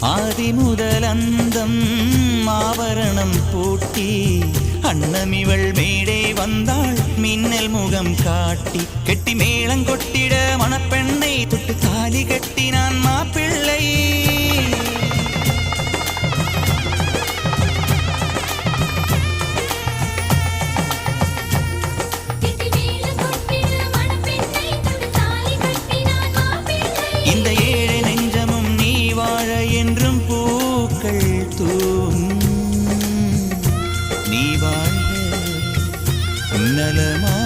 ஆதி முதல் அந்தம் ஆவரணம் பூட்டி அன்னமிவள் மேடை வந்தாள் மின்னல் முகம் காட்டி கெட்டி மேளங்கொட்டிட மணப்பெண்ணை தொட்டு தாலி கட்டினான் மாப்பிள்ளை இந்த ஏழை நெஞ்சமும் நீ வாழ என்றும் பூக்கள் தூவும் நீ வாழ நலமா